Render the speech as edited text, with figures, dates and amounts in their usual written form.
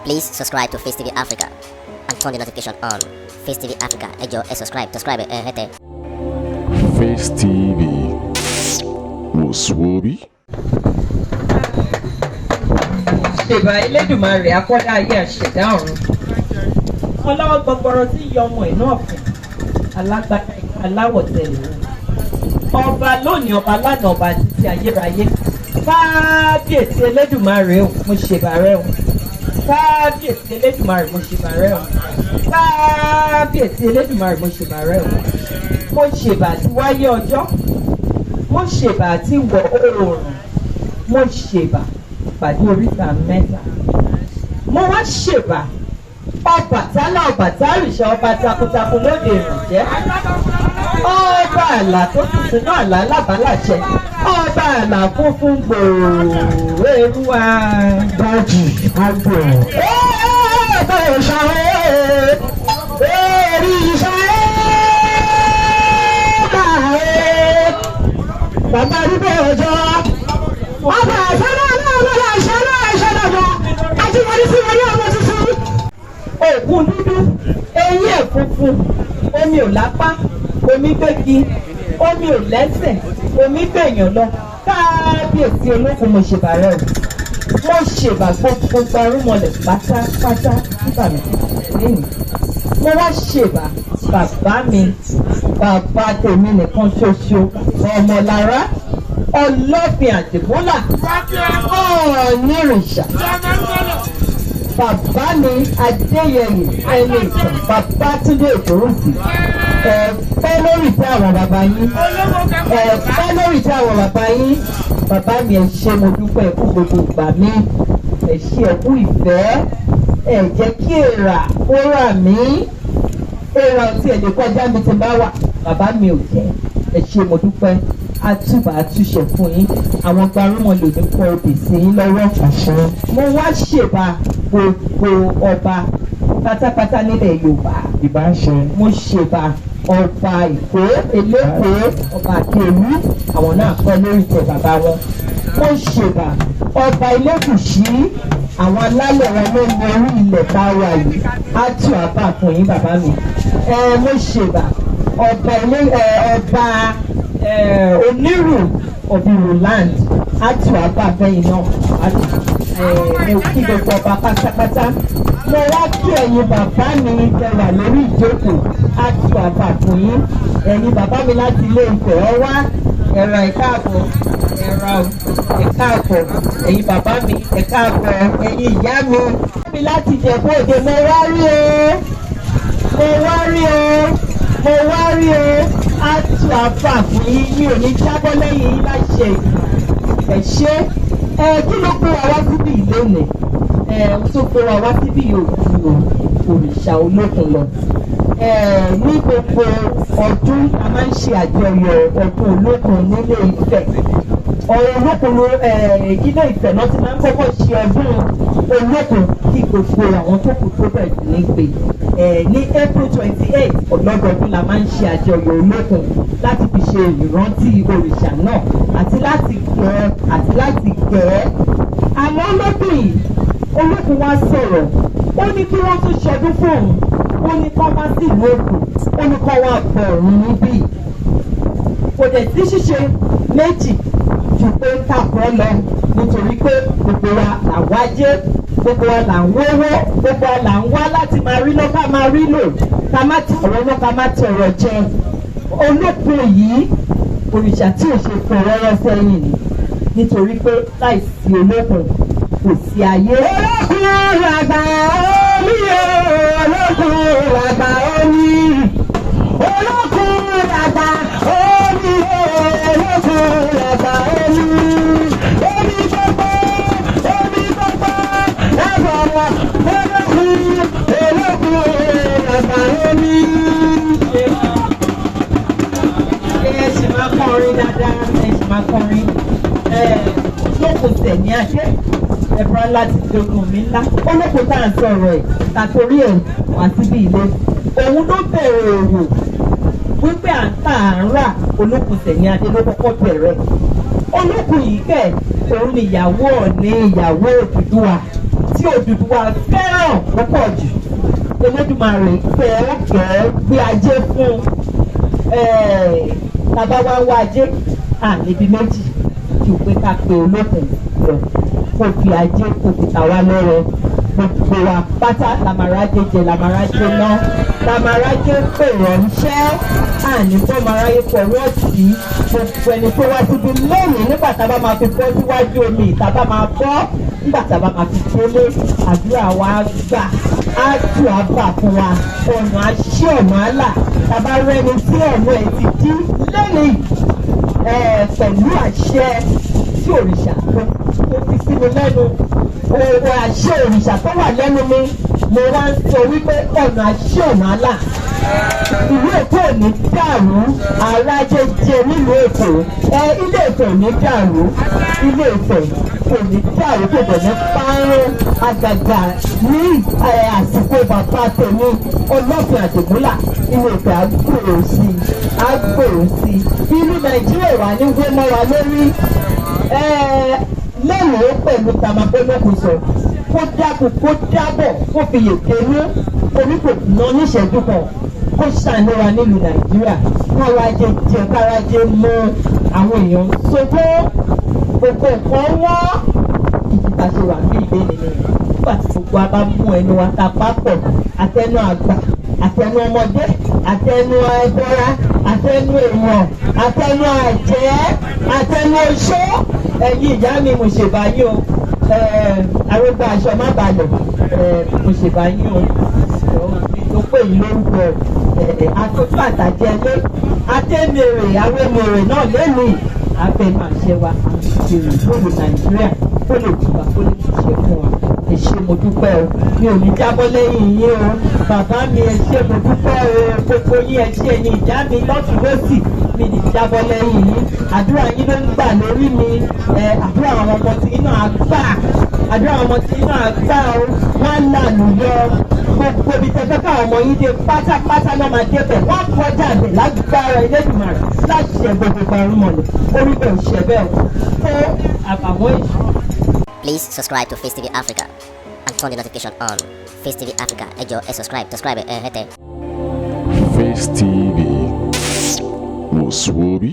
Please subscribe to Facetv Africa and turn the notification on. Facetv Africa, ẹ jọ̀ọ́, subscribe, hete. Facetv was Swoby. Ṣèbà Elédùmarè akọ́dá ayé àṣẹ̀dá ọ̀run. Ọlọ́wọ́ gbọgbọrọ tí yọ ọmọ ẹ̀ náà fún alágbádá aláwọ̀ tẹ̀lé. Ọba lónìí, ọba lánàá, ọba títí ayérayé. Kábíyèsí Elédùmarè o, mo ṣèbà rẹ o. Kábíyèsí Elédùmarè, mo ṣèbà rẹ o. Kábíyèsí Elédùmarè, mo ṣèbà rẹ o. Mo ṣèbà tí wáyé ọjọ́. Mo ṣèbà tí wọ̀ oòrùn. Mo ṣèbà pàdé oríta mẹ́ta. Mo wá ṣèbà Ọbàtálá Ọbàtárìṣà, ọba takuntakun lóde ìrànjẹ́. Ọba àlà tó tuntun náà àlà lábàláṣẹ. Ọba àlà funfun gbòòrò eruwa gbájú àgbò. Ọba ìṣàwọ̀ èrì ìṣàwọ̀ kàwé. Bàbá arúgbó ọjọ́. Ọba àṣálà náà lọ́la ìṣálà ìṣálàjọ. Àti wọlé sí wọlé ọmọ tuntun. Òkun dúdú, eyín ẹ̀ funfun, omi ò lápá, omi gbégi, omi ò lẹ́sẹ̀, omi gbèyàn lọ. Kábíyèsí Olókun, mo ṣèbà rẹ o. Mo ṣèbà gbogbo arúmọlẹ̀ pátápátá nígbà mi lẹ́yìn. Mo wá ṣèbà bàbá mi, bàbá tèmi nìkan ṣoṣo, Ọmọlára, Ọlọ́fin Àdìmúlà, Ọ̀nìrìṣà. Bàbá mi Adéyẹyè ẹni ìtàn, bàbá Túndé Ìkòròsì. Ẹ̀fẹ́ lórí tí àwọn bàbá yín. Ẹ̀fẹ́ lórí tí àwọn bàbá yín. Bàbá mi ẹ ṣé, mo dúpẹ́ ẹ̀kú gbogbo ìgbà mi. Ẹ ṣé ẹ̀kú ìfẹ́. Ẹ jẹ́ kí èèrà ó rà mí. Èèrà tí ẹ̀ lè kọjá mi ti bá wà. Bàbá mi ò jẹ́. Ẹ ṣé, mo dúpẹ́. Àtúbà àtúnṣe fún yín. Àwọn gbarúmọ̀ lòdì kọ obì sí yín lọ́wọ́. Mo wá ṣèbà gbogbo ọba pátápátá nílẹ̀ Yorùbá. Ìbáṣe. Mo ṣèbà ọba Ìkó, Elékòó, ọba Àkèrú, àwọn náà kọ́ lórí tẹ bàbá wọn. Mo ṣèbà ọba Elégùṣì, àwọn alálẹ̀ wọn ló ní orí ilẹ̀ bá wà yìí. Á tù àbá fún yín bàbá mi. Mo ṣèbà ọba Onírù Ọ̀bìrù land. Á tù àbá fẹ́yìn náà. Mo kí gbogbo ọba pátápátá. Mo wá kí ẹ̀yin bàbá mi tẹwà lórí ìjókòó. Á tu àbà fún yín. Ẹ̀yin bàbá mi láti ilé Ifẹ̀ ọ wá. Ẹ̀rọ ẹ̀káàbọ̀, ẹ̀rọ ẹ̀káàbọ̀. Ẹ̀yin bàbá mi ẹ̀káàbọ̀, ẹ̀yin ìyá mi. Mi láti Ìjẹ̀bú Òde, mo wá rí o. Mo wá rí o. Mo wá rí o. Á tu àbà fún yín. Mi ò ní jábọ́ lẹ́yìn yín láṣẹ ẹ̀ ṣe. Kí ló gbé wa wá síbí ìlónìí? Tó gbé wa wá síbí òkú òrìṣà Olókun lọ. Ní gbogbo ọdún a máa ń ṣe àjọyọ̀ ọdún Olókun nílé Ifẹ̀. Olókun ìdílé Ifẹ̀ náà ti máa ń kọ́kọ́ ṣe ọdún Olókun kí gbogbo àwọn tó kù tó bẹ̀rẹ̀ sí ní gbé. Ní April 28 ọlọ́dọọdún la máa ń ṣe àjọyọ̀ Olókun láti fi ṣe ìrántí òrìṣà náà àti láti gẹ̀ ẹ́. Àmọ́ lọ́dún yìí Olókun wá sọ̀rọ̀, ó ní kí wọ́n tún ṣọdún fún òun, ó ní kọ́ wá sí ìlú Èkó, ó ní kọ́ wá bọ̀ ọ̀run níbí. Kò dẹ̀ sí ṣíṣe méjì ju pé kàpọ̀ lọ, nítorí pé gbogbo wa là wá jẹ́, gbogbo wa là ń wówó, gbogbo wa là ń wá láti máa rí lọ́ ká máa rí lò, ká má tọrọ lọ́ ká má tọrọ jẹ. Olókun yìí òrìṣà tí ò ṣe fún ọ̀rọ̀ sẹ́yìn ni, nítorí pé láìsí Olókun kò sí ayé. Olókun làgbà omi o, Olókun làgbà omi. Olókun làgbà omi o, Olókun làgbà omi. Omi gbogbo, lábọ̀ wá. Olókun làgbà omi. Ẹ ṣì máa kọrin dáadáa, ẹ ṣì máa kọrin. Olókun tẹ̀ ní àṣẹ. Ẹ̀fọ́ láti dogun mi ńlá. Olókun tá à ń sọ̀rọ̀ ẹ̀ tàtórí ẹ̀ wá síbí ilé. Òun ló bẹ̀rẹ̀ òwò wípé à ń tà à ń rà. Olókun Sẹ̀ní Adé ló kọ́kọ́ bẹ̀rẹ̀. Olókun yìí kẹ̀ òun ni ìyàwó Ọọ̀ni, ìyàwó Odùduwà tí Odùduwà fẹ́ràn púpọ̀ jù Elédùmarè fẹ́ gbé ajé fún tàbá wá wá ajé níbi méjì ju pé ká pe Olókun lọ kó fi ajé kó fi tà wá lọ́rẹ gbogbo wa pátá làmàràjẹ jẹ làmàràjẹ ná làmàràjẹ pè ránṣẹ́ àní fún ọmọaráyé fọwọ́ sí gbogbo ẹni tó wá síbi lónìí nígbà tá a bá máa fi bọ́ síwájú omi ìta bá máa bọ́ nígbà tá a bá máa fi délé àdúrà wa gbà á tù á bà fún wa ọ̀nà àṣẹ ọ̀nà àlà tá a bá rẹ́ni tí ọ̀nà ẹ̀ ti dí lónìí pẹ̀lú àṣẹ tí òrìṣà tó fi sí mi lẹ́nu òwò àṣẹ òrìṣà tó wà lẹ́nu mi mo wá ń sọ wípé ọ̀nà àṣẹ ọ̀nà àlà ìlú Èkó ò ní dàrú àràjẹ jẹ nílùú Èkó ilé Ifẹ̀ ò ní dàrú ilé Ifẹ̀ kò ní dàrú kò dẹ̀ ní pààrọ̀ àgàgà ní àsìkò bàbá tèmi Ọlọ́fin Àdìgúnlà ilé Ifẹ̀ àgbòrò sí ìlú Nàìjíríà wà ní wé mọ́ra lórí lẹ́nu pẹ̀lú tàmápẹ́lẹ́kùsọ kó dákun kó dábọ̀ kó fi yèkénú orí kò ná níṣẹ́jú kan kó ṣàníra nílùú Nàìjíríà kárajẹ jẹ kárajẹ mọ àwọn èèyàn ṣògbó gbogbo nǹkan wọ́n ìdíta ṣe wà ní ìbéèrè nìyẹn nígbà tí gbogbo a bá mú ẹnu wa ta pápọ̀ àtẹnu àgbà àtẹnu ọmọdé àtẹnu ẹbọra àtẹnu èèyàn àtẹnu àjẹ́ àtẹnu oṣó ẹ̀yin ìyá mi mo ṣèbá yín o arógbá aṣọ má balẹ̀ mo ṣèbá yín o tó pè yín lórúkọ àtúntò àtàjẹlé àtẹmèrè àwẹmèrè náà lẹ́nu àfẹnu àṣẹ wa àti ìlú Nàìjíríà kó lè jùlọ kó lè ṣe fún wa ẹ ṣé mo dúpẹ́ o mi ò ní jábọ́ lẹ́yìn yín o bàbá mi ẹ ṣé mo dúpẹ́ o gbogbo yín ẹ ṣé ni ìyá mi lọ́tún lọ́sì mi ní jábọ́ lẹ́yìn yín àdúrà yín ló ń gbà lórí mi àdúrà àwọn ọmọ tí iná àgbà àdúrà àwọn ọmọ tí iná àgbà o wọ́n lànà yọ gbogbo ibi tẹ́fẹ́ káwọn ọmọ yín dé pátápátá náà máa débẹ̀ wọ́n kọjá bẹ̀ lágbára Elédùmarè láti ṣe gbogbo ìparun mọ̀lẹ̀ orí bẹ̀ ò ṣẹ bẹ́ẹ̀ o fún àbàwọ́n ìṣù. Please subscribe to Face TV Africa and turn the notification on. Face TV Africa, ẹ jọ̀ọ́ subscribe hete. Face TV was Swoby.